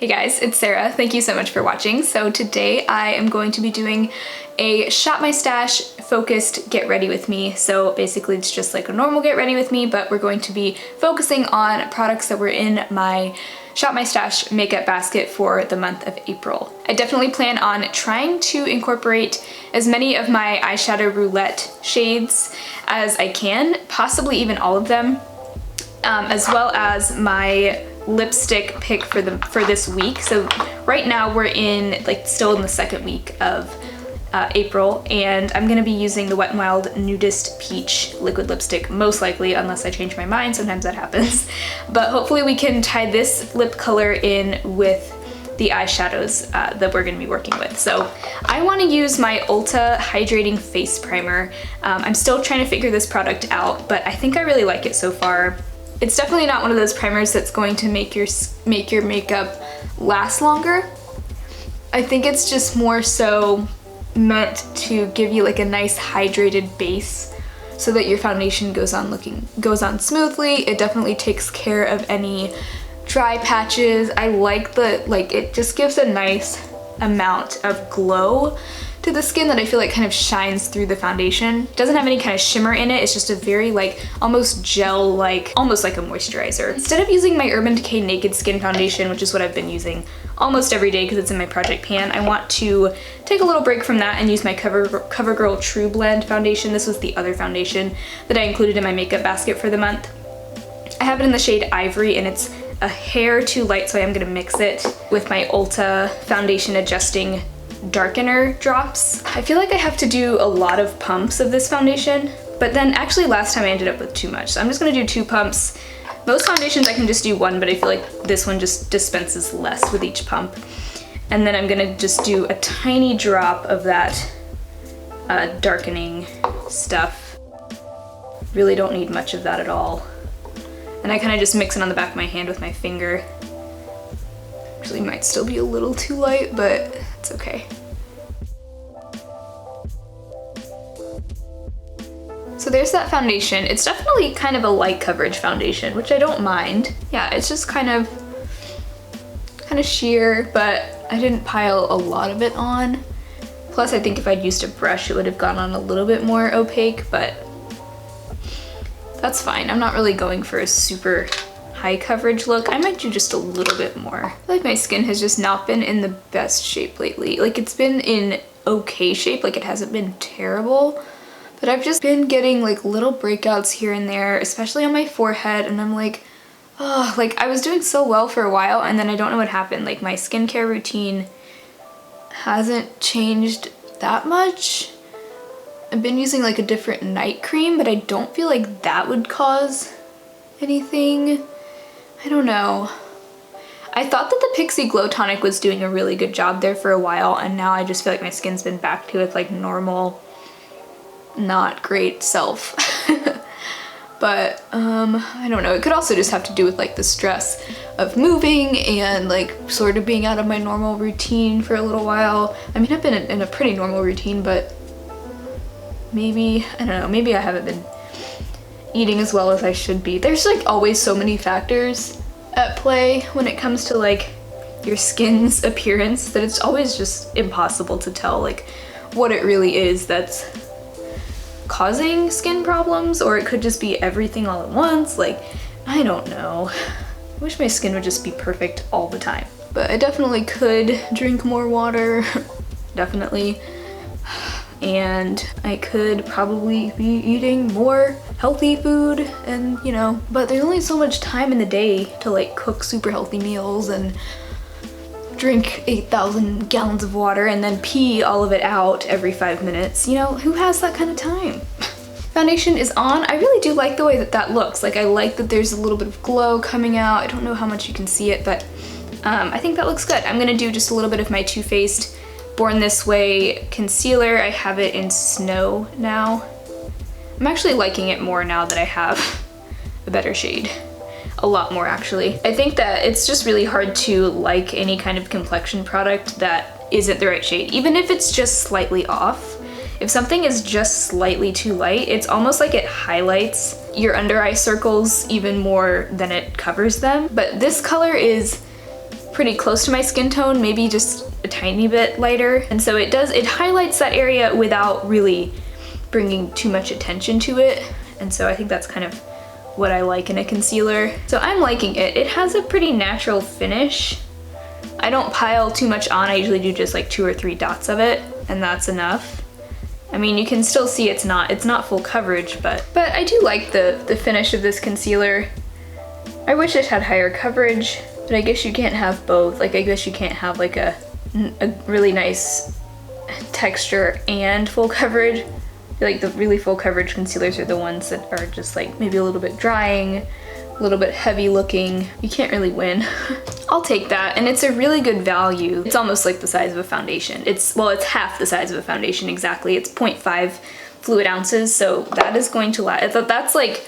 Hey guys, it's Sarah. Thank you so much for watching. So today I am going to be doing a Shop My Stash focused get ready with me. So basically it's just like a normal get ready with me, but we're going to be focusing on products that were in my Shop My Stash makeup basket for the month of April. I definitely plan on trying to incorporate as many of my eyeshadow roulette shades as I can, possibly even all of them, as well as my lipstick pick for this week. So right now we're still in the second week of April, and I'm gonna be using the Wet n Wild Nudist Peach liquid lipstick, most likely, unless I change my mind. Sometimes that happens. But hopefully we can tie this lip color in with the eyeshadows that we're gonna be working with. So I wanna use my Ulta Hydrating Face Primer. I'm still trying to figure this product out, but I think I really like it so far. It's definitely not one of those primers that's going to make your makeup last longer. I think it's just more so meant to give you like a nice hydrated base so that your foundation goes on smoothly. It definitely takes care of any dry patches. I like it just gives a nice amount of glow to the skin that I feel like kind of shines through the foundation. It doesn't have any kind of shimmer in it. It's just a very almost gel-like, almost like a moisturizer. Instead of using my Urban Decay Naked Skin Foundation, which is what I've been using almost every day because it's in my project pan, I want to take a little break from that and use my Covergirl Trublend foundation. This was the other foundation that I included in my makeup basket for the month. I have it in the shade Ivory, and it's a hair too light, so I am gonna mix it with my Ulta Foundation Adjusting Darkener drops. I feel like I have to do a lot of pumps of this foundation, but then actually last time I ended up with too much. So I'm just gonna do 2 pumps. Most foundations I can just do 1, but I feel like this one just dispenses less with each pump. And then I'm gonna just do a tiny drop of that darkening stuff. Really don't need much of that at all. And I kind of just mix it on the back of my hand with my finger. Actually might still be a little too light, but it's okay. So there's that foundation. It's definitely kind of a light coverage foundation, which I don't mind. Yeah, it's just kind of sheer, but I didn't pile a lot of it on. Plus I think if I'd used a brush it would have gone on a little bit more opaque, but that's fine. I'm not really going for a super high coverage look. I might do just a little bit more. I feel like my skin has just not been in the best shape lately. Like, it's been in okay shape, like it hasn't been terrible, but I've just been getting like little breakouts here and there, especially on my forehead, and I'm like, oh, like I was doing so well for a while and then I don't know what happened. Like, my skincare routine hasn't changed that much. I've been using like a different night cream, but I don't feel like that would cause anything. I don't know. I thought that the Pixie Glow Tonic was doing a really good job there for a while, and now I just feel like my skin's been back to its like normal, not great self. But I don't know. It could also just have to do with like the stress of moving and like sort of being out of my normal routine for a little while. I mean, I've been in a pretty normal routine, but maybe, I don't know, maybe I haven't been eating as well as I should be. There's like always so many factors at play when it comes to like your skin's appearance that it's always just impossible to tell like what it really is that's causing skin problems, or it could just be everything all at once. Like, I don't know. I wish my skin would just be perfect all the time. But I definitely could drink more water, definitely. And I could probably be eating more healthy food, and you know, but there's only so much time in the day to like cook super healthy meals and drink 8,000 gallons of water and then pee all of it out every 5 minutes. You know, who has that kind of time? Foundation is on. I really do like the way that that looks. Like, I like that there's a little bit of glow coming out. I don't know how much you can see it, but I think that looks good. I'm gonna do just a little bit of my Too Faced Born This Way concealer. I have it in Snow now. I'm actually liking it more now that I have a better shade. A lot more, actually. I think that it's just really hard to like any kind of complexion product that isn't the right shade, even if it's just slightly off. If something is just slightly too light, it's almost like it highlights your under eye circles even more than it covers them. But this color is pretty close to my skin tone, maybe just a tiny bit lighter. And so it highlights that area without really bringing too much attention to it. And so I think that's kind of what I like in a concealer. So I'm liking it. It has a pretty natural finish. I don't pile too much on. I usually do just like 2 or 3 dots of it, and that's enough. I mean, you can still see it's not full coverage, but I do like the finish of this concealer. I wish it had higher coverage, but I guess you can't have both. Like, I guess you can't have like a really nice texture and full coverage. I feel like the really full coverage concealers are the ones that are just like maybe a little bit drying, a little bit heavy looking. You can't really win. I'll take that, and it's a really good value. It's almost like the size of a foundation. It's half the size of a foundation exactly. It's 0.5 fluid ounces, so that is going to last. That's like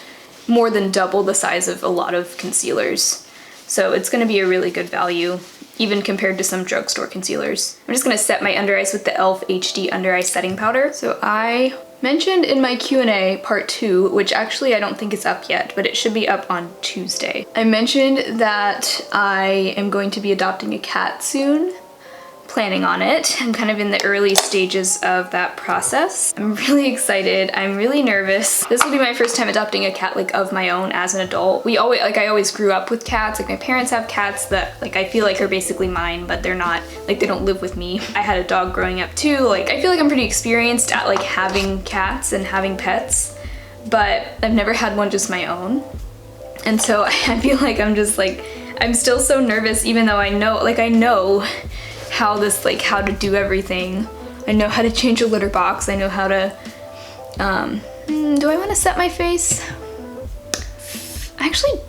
more than double the size of a lot of concealers. So it's gonna be a really good value, even compared to some drugstore concealers. I'm just gonna set my under eyes with the e.l.f. HD Under Eye Setting Powder. So I mentioned in my Q&A part 2, which actually I don't think is up yet, but it should be up on Tuesday. I mentioned that I am going to be adopting a cat soon. Planning on it. I'm kind of in the early stages of that process. I'm really excited. I'm really nervous. This will be my first time adopting a cat like of my own as an adult. I always grew up with cats. Like, my parents have cats that like I feel like are basically mine, but they're not, like, they don't live with me. I had a dog growing up too. Like, I feel like I'm pretty experienced at like having cats and having pets, but I've never had one just my own. And so I feel like I'm still so nervous, even though I know how to do everything. I know how to change a litter box. I know how to, do I want to set my face? Actually,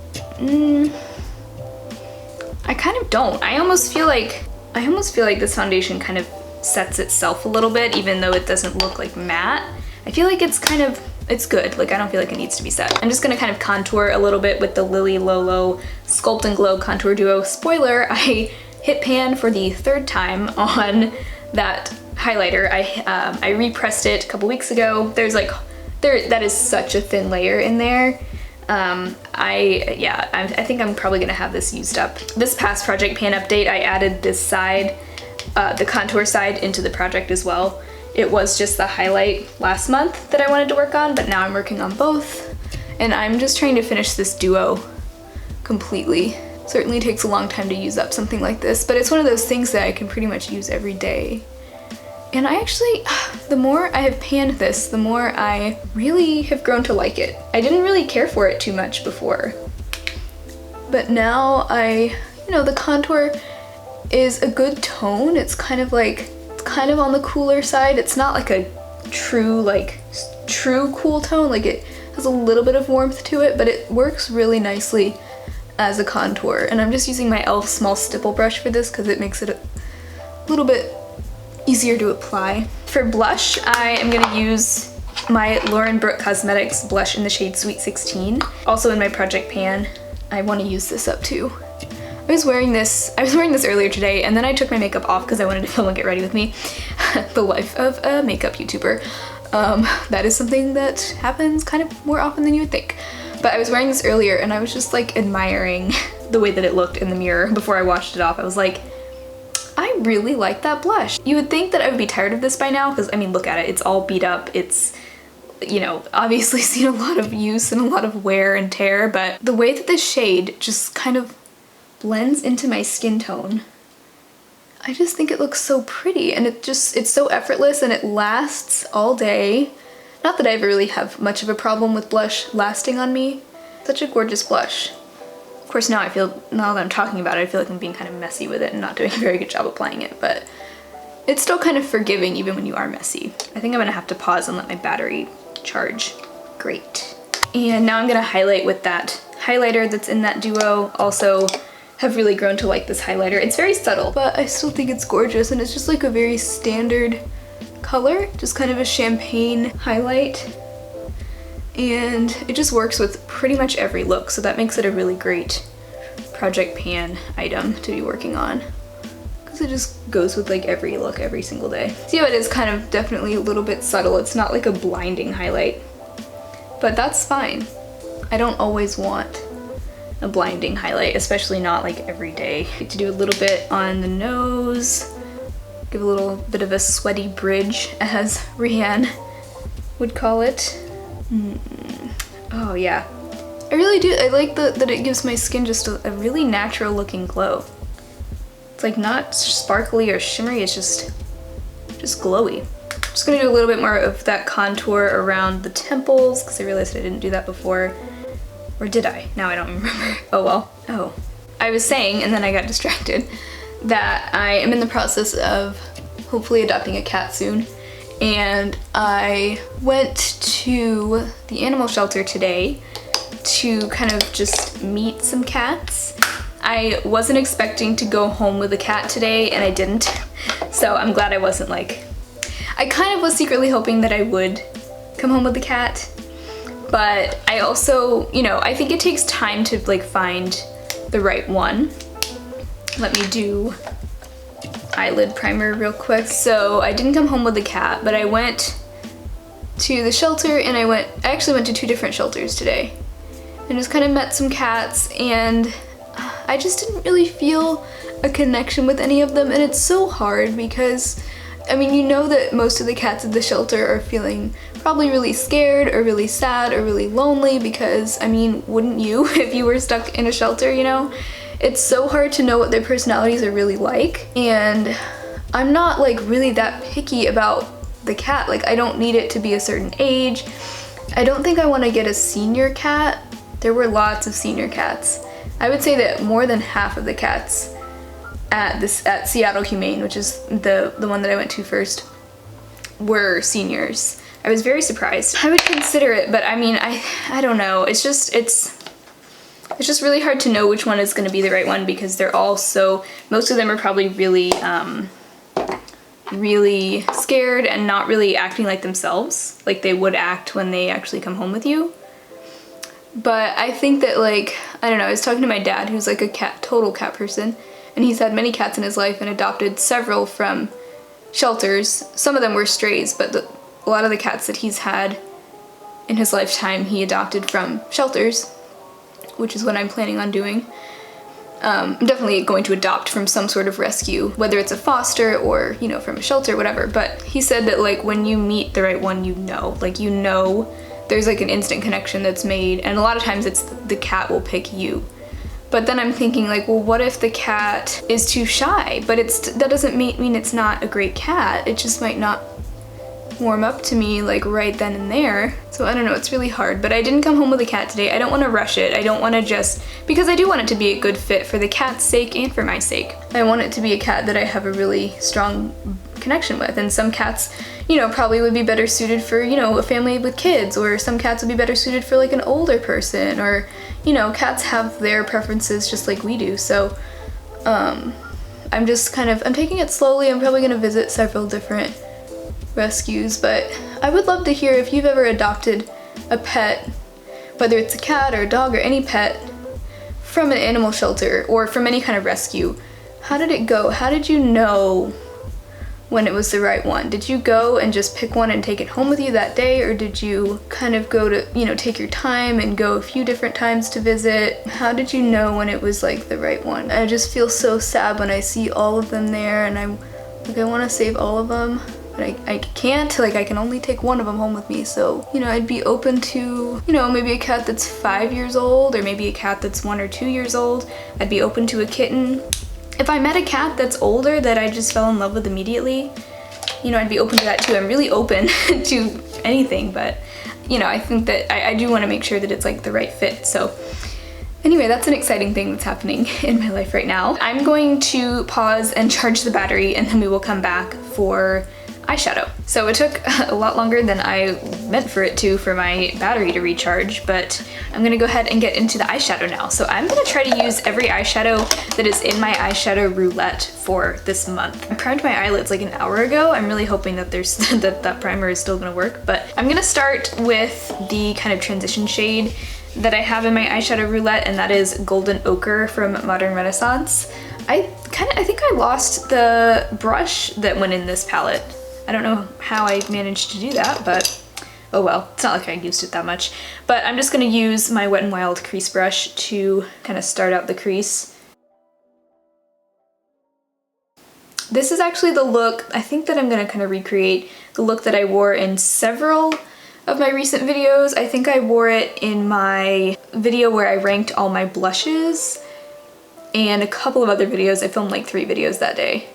I kind of don't. I almost feel like this foundation kind of sets itself a little bit, even though it doesn't look like matte. I feel like it's good. Like, I don't feel like it needs to be set. I'm just gonna kind of contour a little bit with the Lolo Sculpt and Glow Contour Duo. Spoiler, I hit pan for the 3rd time on that highlighter. I repressed it a couple weeks ago. That is such a thin layer in there. I think I'm probably gonna have this used up. This past project pan update, I added this side, the contour side, into the project as well. It was just the highlight last month that I wanted to work on, but now I'm working on both. And I'm just trying to finish this duo completely. Certainly takes a long time to use up something like this, but it's one of those things that I can pretty much use every day. And I actually, the more I have panned this, the more I really have grown to like it. I didn't really care for it too much before, but now the contour is a good tone. It's kind of on the cooler side. It's not like a true cool tone. Like, it has a little bit of warmth to it, but it works really nicely as a contour. And I'm just using my e.l.f. small stipple brush for this because it makes it a little bit easier to apply. For blush, I am gonna use my Brooke Cosmetics blush in the shade Sweet 16. Also in my project pan, I want to use this up too. I was wearing this earlier today, and then I took my makeup off because I wanted to film and get ready with me. The life of a makeup YouTuber. That is something that happens kind of more often than you would think. But I was wearing this earlier and I was just like admiring the way that it looked in the mirror before I washed it off. I was like, I really like that blush. You would think that I would be tired of this by now, because I mean, look at it, it's all beat up. It's, obviously seen a lot of use and a lot of wear and tear, but the way that this shade just kind of blends into my skin tone, I just think it looks so pretty, and it's so effortless, and it lasts all day. Not that I ever really have much of a problem with blush lasting on me. Such a gorgeous blush. Of course, now that I'm talking about it, I feel like I'm being kind of messy with it and not doing a very good job applying it, but it's still kind of forgiving even when you are messy. I think I'm gonna have to pause and let my battery charge. Great. And now I'm gonna highlight with that highlighter that's in that duo. Also have really grown to like this highlighter. It's very subtle, but I still think it's gorgeous, and it's just like a very standard color, just kind of a champagne highlight, and it just works with pretty much every look, so that makes it a really great project pan item to be working on, because it just goes with like every look every single day. See how it is kind of definitely a little bit subtle. It's not like a blinding highlight, but that's fine. I don't always want a blinding highlight, especially not like every day. I like to do a little bit on the nose, give a little bit of a sweaty bridge, as Rihanna would call it. Oh yeah. I really do. I like that it gives my skin just a really natural looking glow. It's like not sparkly or shimmery, it's just glowy. I'm just gonna do a little bit more of that contour around the temples because I realized I didn't do that before. Or did I? Now I don't remember. Oh well. Oh. I was saying, and then I got distracted, that I am in the process of hopefully adopting a cat soon. And I went to the animal shelter today to kind of just meet some cats. I wasn't expecting to go home with a cat today, and I didn't. So I'm glad I wasn't like... I kind of was secretly hoping that I would come home with a cat. But I also, you know, I think it takes time to like find the right one. Let me do eyelid primer real quick. So I didn't come home with a cat, but I went to the shelter and I actually went to 2 different shelters today. And just kind of met some cats, and I just didn't really feel a connection with any of them. And it's so hard because, I mean, you know that most of the cats at the shelter are feeling probably really scared or really sad or really lonely because, I mean, wouldn't you if you were stuck in a shelter, you know? It's so hard to know what their personalities are really like, and I'm not like really that picky about the cat. Like, I don't need it to be a certain age. I don't think I want to get a senior cat. There were lots of senior cats. I would say that more than half of the cats at Seattle Humane, which is the one that I went to first, were seniors. I was very surprised. I would consider it, but I mean, I don't know. It's just really hard to know which one is going to be the right one because they're all so, most of them are probably really, really scared and not really acting like themselves, like they would act when they actually come home with you. But I think that, like, I don't know, I was talking to my dad who's like a total cat person, and he's had many cats in his life and adopted several from shelters. Some of them were strays, but a lot of the cats that he's had in his lifetime he adopted from shelters, which is what I'm planning on doing. I'm definitely going to adopt from some sort of rescue, whether it's a foster or, you know, from a shelter, whatever. But he said that, like, when you meet the right one, you know, there's like an instant connection that's made, and a lot of times it's the cat will pick you. But then I'm thinking, like, well, what if the cat is too shy? But that doesn't mean it's not a great cat. It just might not warm up to me like right then and there. So I don't know, it's really hard. But I didn't come home with a cat today. I don't want to rush it. I don't want to because I do want it to be a good fit for the cat's sake and for my sake. I want it to be a cat that I have a really strong connection with. And some cats, you know, probably would be better suited for, you know, a family with kids, or some cats would be better suited for like an older person, or, you know, cats have their preferences just like we do. So I'm taking it slowly. I'm probably gonna visit several different rescues, but I would love to hear if you've ever adopted a pet, whether it's a cat or a dog or any pet, from an animal shelter or from any kind of rescue. How did it go? How did you know when it was the right one? Did you go and just pick one and take it home with you that day, or did you kind of go to, you know, take your time and go a few different times to visit? How did you know when it was like the right one? I just feel so sad when I see all of them there, and I want to save all of them, but I can't. Like, I can only take one of them home with me. So, you know, I'd be open to, you know, maybe a cat that's 5 years old, or maybe a cat that's 1 or 2 years old. I'd be open to a kitten. If I met a cat that's older that I just fell in love with immediately, you know, I'd be open to that too. I'm really open to anything, but, you know, I think that I do want to make sure that it's like the right fit. So anyway, that's an exciting thing that's happening in my life right now. I'm going to pause and charge the battery, and then we will come back for eyeshadow. So it took a lot longer than I meant for it to for my battery to recharge, but I'm gonna go ahead and get into the eyeshadow now. So I'm gonna try to use every eyeshadow that is in my eyeshadow roulette for this month. I primed my eyelids like an hour ago. I'm really hoping that that primer is still gonna work, but I'm gonna start with the kind of transition shade that I have in my eyeshadow roulette, and that is Golden Ochre from Modern Renaissance. I think I lost the brush that went in this palette. I don't know how I managed to do that, but oh well, it's not like I used it that much. But I'm just gonna use my Wet n Wild crease brush to kind of start out the crease. This is actually the look, I think that I'm gonna kind of recreate the look that I wore in several of my recent videos. I think I wore it in my video where I ranked all my blushes and a couple of other videos. I filmed like 3 videos that day.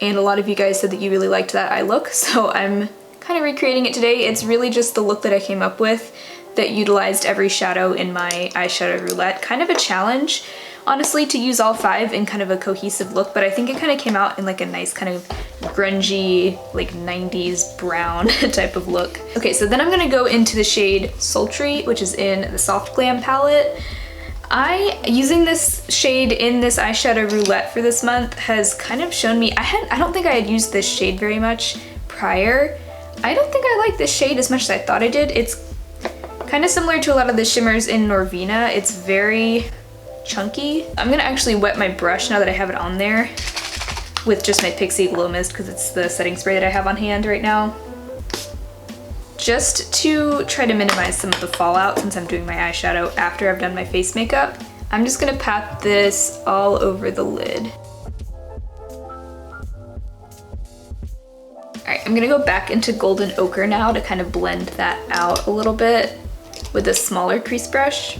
And a lot of you guys said that you really liked that eye look, so I'm kind of recreating it today. It's really just the look that I came up with that utilized every shadow in my eyeshadow roulette. Kind of a challenge, honestly, to use all 5 in kind of a cohesive look, but I think it kind of came out in like a nice kind of grungy, like 90s brown type of look. Okay, so then I'm gonna go into the shade Sultry, which is in the Soft Glam palette. Using this shade in this eyeshadow roulette for this month has kind of shown me, I don't think I had used this shade very much prior. I don't think I like this shade as much as I thought I did. It's kind of similar to a lot of the shimmers in Norvina. It's very chunky. I'm gonna actually wet my brush now that I have it on there with just my Pixie Glow Mist because it's the setting spray that I have on hand right now. Just to try to minimize some of the fallout since I'm doing my eyeshadow after I've done my face makeup, I'm just gonna pat this all over the lid. Alright, I'm gonna go back into Golden Ochre now to kind of blend that out a little bit with a smaller crease brush.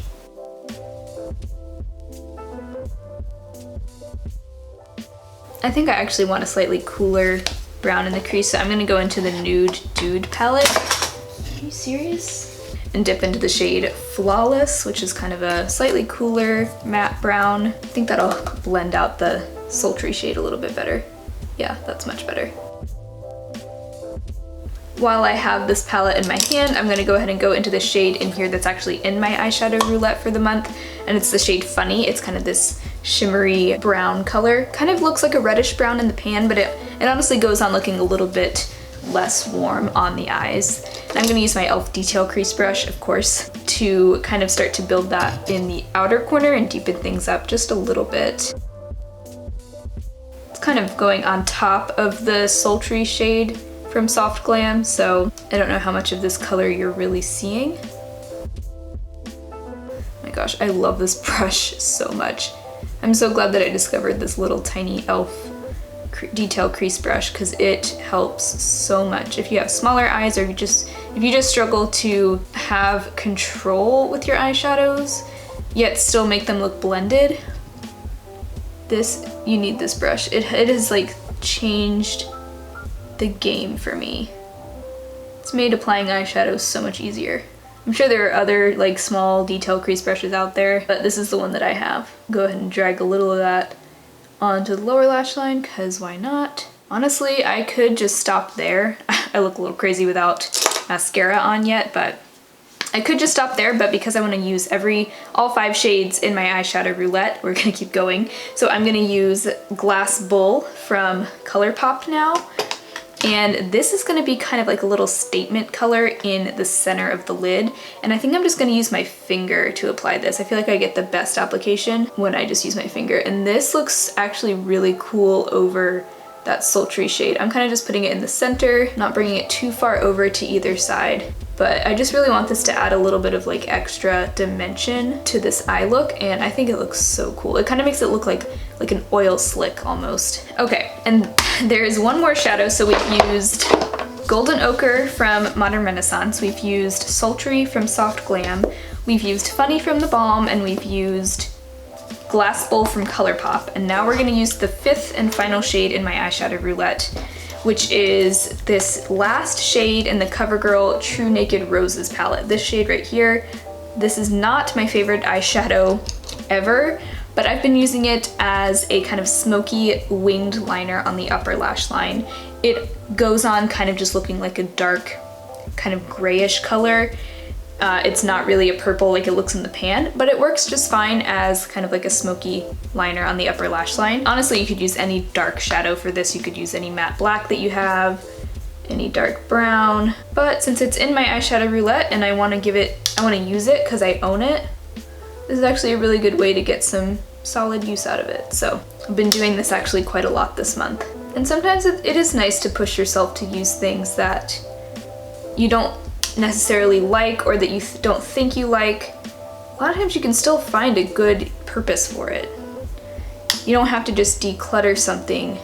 I think I actually want a slightly cooler brown in the crease, so I'm gonna go into the Nude Dude palette. Are you serious? And dip into the shade Flawless, which is kind of a slightly cooler matte brown. I think that'll blend out the sultry shade a little bit better. Yeah, that's much better. While I have this palette in my hand, I'm gonna go ahead and go into the shade in here that's actually in my eyeshadow roulette for the month, and it's the shade Funny. It's kind of this shimmery brown color. Kind of looks like a reddish brown in the pan, but it honestly goes on looking a little bit less warm on the eyes. And I'm gonna use my e.l.f. detail crease brush, of course, to kind of start to build that in the outer corner and deepen things up just a little bit. It's kind of going on top of the sultry shade from Soft Glam, so I don't know how much of this color you're really seeing. Oh my gosh, I love this brush so much. I'm so glad that I discovered this little tiny e.l.f. detail crease brush because it helps so much. If you have smaller eyes or if you just struggle to have control with your eyeshadows, yet still make them look blended, you need this brush. It has like changed the game for me. It's made applying eyeshadows so much easier. I'm sure there are other like small detail crease brushes out there, but this is the one that I have. Go ahead and drag a little of that onto the lower lash line, because why not? Honestly, I could just stop there. I look a little crazy without mascara on yet, but I could just stop there, but because I want to use all 5 shades in my eyeshadow roulette, we're gonna keep going. So I'm gonna use Glass Bull from ColourPop now. And this is gonna be kind of like a little statement color in the center of the lid. And I think I'm just gonna use my finger to apply this. I feel like I get the best application when I just use my finger. And this looks actually really cool over that sultry shade. I'm kind of just putting it in the center, not bringing it too far over to either side. But I just really want this to add a little bit of like extra dimension to this eye look, and I think it looks so cool. It kind of makes it look like an oil slick almost. Okay, and there is one more shadow. So we've used Golden Ochre from Modern Renaissance, we've used Sultry from Soft Glam, we've used Funny from The Balm, and we've used Glass Bowl from ColourPop. And now we're gonna use the 5th and final shade in my eyeshadow roulette, which is this last shade in the Covergirl True Naked Roses palette. This shade right here. This is not my favorite eyeshadow ever, but I've been using it as a kind of smoky winged liner on the upper lash line. It goes on kind of just looking like a dark, kind of grayish color. It's not really a purple like it looks in the pan, but it works just fine as kind of like a smoky liner on the upper lash line. Honestly, you could use any dark shadow for this. You could use any matte black that you have, any dark brown. But since it's in my eyeshadow roulette and I want to use it because I own it, this is actually a really good way to get some solid use out of it. So I've been doing this actually quite a lot this month. And sometimes it is nice to push yourself to use things that you don't necessarily like or that you don't think you like, a lot of times you can still find a good purpose for it. You don't have to just declutter something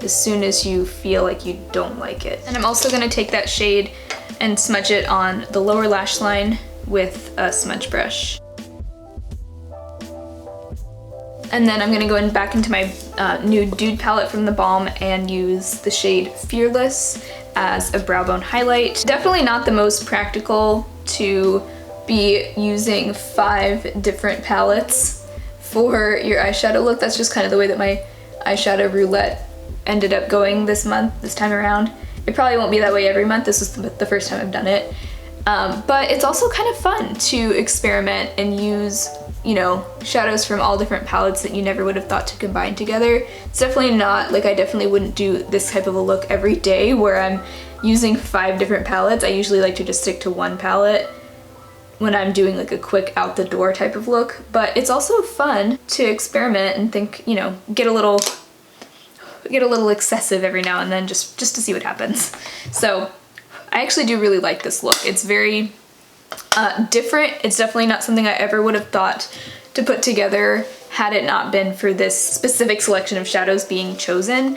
as soon as you feel like you don't like it. And I'm also gonna take that shade and smudge it on the lower lash line with a smudge brush. And then I'm gonna go back into my nude Dude palette from the Balm and use the shade Fearless as a brow bone highlight. Definitely not the most practical to be using 5 different palettes for your eyeshadow look. That's just kind of the way that my eyeshadow roulette ended up going this time around. It probably won't be that way every month. This is the first time I've done it. But it's also kind of fun to experiment and use, you know, shadows from all different palettes that you never would have thought to combine together. It's definitely not, like, I definitely wouldn't do this type of a look every day where I'm using 5 different palettes. I usually like to just stick to one palette when I'm doing like a quick out the door type of look. But it's also fun to experiment and think, you know, get a little excessive every now and then just to see what happens. So I actually do really like this look. It's very different. It's definitely not something I ever would have thought to put together had it not been for this specific selection of shadows being chosen.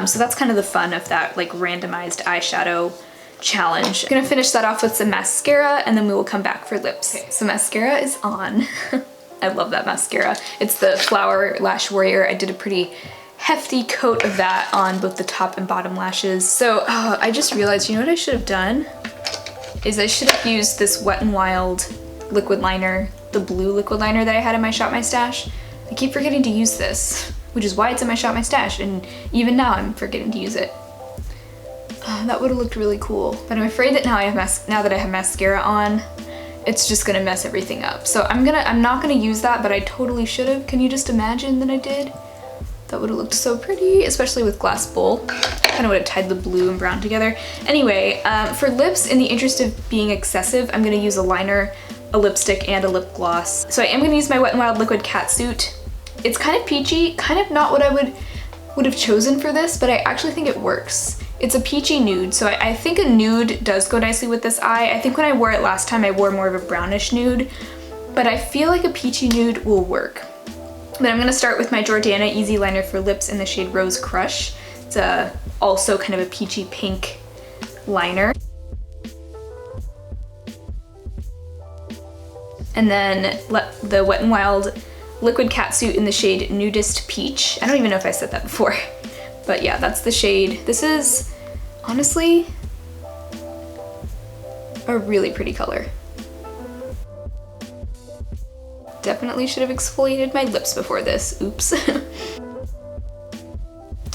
So that's kind of the fun of that like randomized eyeshadow challenge. I'm gonna finish that off with some mascara and then we will come back for lips. Okay, so mascara is on. I love that mascara. It's the Flower Lash Warrior. I did a pretty hefty coat of that on both the top and bottom lashes. So I just realized, you know what I should have done? Is I should have used this Wet n Wild liquid liner, the blue liquid liner that I had in my Shop My Stash. I keep forgetting to use this, which is why it's in my Shop My Stash, and even now I'm forgetting to use it. That would have looked really cool, but I'm afraid that now that I have mascara on, it's just gonna mess everything up. So I'm not gonna use that, but I totally should have. Can you just imagine that I did? That would have looked so pretty, especially with glass bowl. Kind of would have tied the blue and brown together. Anyway, for lips, in the interest of being excessive, I'm gonna use a liner, a lipstick, and a lip gloss. So I am gonna use my Wet n Wild Liquid Catsuit. It's kind of peachy, kind of not what I would have chosen for this, but I actually think it works. It's a peachy nude, so I think a nude does go nicely with this eye. I think when I wore it last time, I wore more of a brownish nude, but I feel like a peachy nude will work. But I'm gonna start with my Jordana Easy Liner for Lips in the shade Rose Crush. It's also kind of a peachy pink liner. And then the Wet n Wild Liquid Catsuit in the shade Nudist Peach. I don't even know if I said that before. But yeah, that's the shade. This is honestly a really pretty color. Definitely should have exfoliated my lips before this. Oops.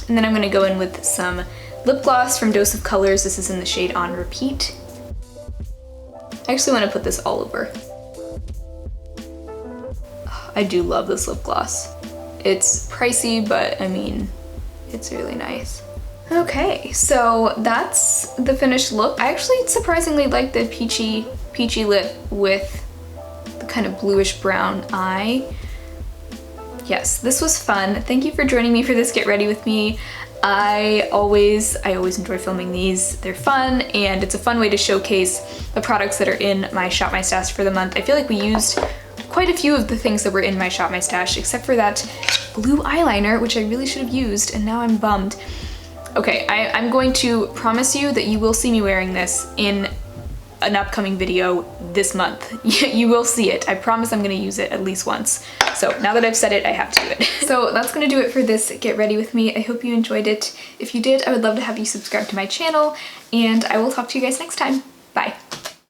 And then I'm gonna go in with some lip gloss from Dose of Colors. This is in the shade On Repeat. I actually want to put this all over. I do love this lip gloss. It's pricey, but I mean, it's really nice. Okay, so that's the finished look. I actually surprisingly like the peachy lip with the kind of bluish brown eye. Yes, this was fun. Thank you for joining me for this Get Ready With Me. I always enjoy filming these. They're fun, and it's a fun way to showcase the products that are in my Shop My Stash for the month. I feel like we used quite a few of the things that were in my Shop My Stash, except for that blue eyeliner, which I really should have used, and now I'm bummed. Okay, I'm going to promise you that you will see me wearing this in an upcoming video this month. You will see it. I promise I'm gonna use it at least once. So now that I've said it, I have to do it. So that's gonna do it for this Get Ready With Me. I hope you enjoyed it. If you did, I would love to have you subscribe to my channel, and I will talk to you guys next time. Bye.